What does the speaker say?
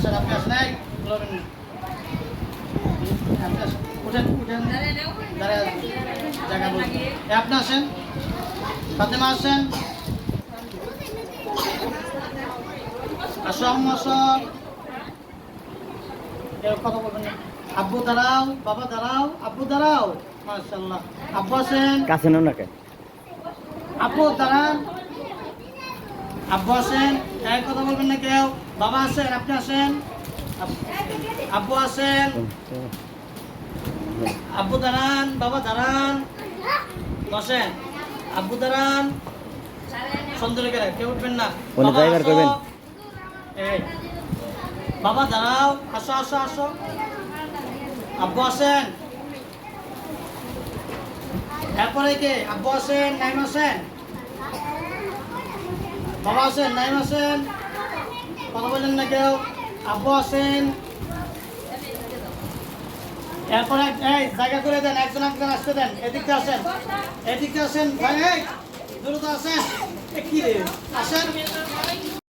আসেন আপনি আসেন এই বলবেন না আপনি আসেন উঠেন উঠেন দাঁড়ায় জায়গা বলুন আপনি আসেন ফাতেমা আসেন আসো আম্মু আসো কেউ কথা বলবেন না আব্বু দাঁড়াও বাবা দাঁড়াও আব্বু দাঁড়াও মাশাআল্লাহ আব্বু আসেন কাছে নাও না কেন আব্বু দাঁড়ান আব্বু আসেন এক কথা বলবেন না কেউ বাবা আসেন আপনি আসেন আব্বু আসেন আব্বু দাঁড়ান বাবা দাঁড়ান বসেন আব্বু দাঁড়ান সুন্দর করে কেউ উঠবেন না কোন বাবা ড্রাইভার আসো। করবেন এই বাবা দাঁড়াও আসো আসো আসো আব্বু আসেন এরপরে কে আব্বু আসেন নাইম আসেন বাবা আসেন নাইম আসেন কথা বললেন না কেউ আব্বু আসেন এরপরে এই জায়গা করে দেন একজন একজন আসতে দেন এদিকটা আসেন ভাই এই দ্রুত আসেন কি রে আসেন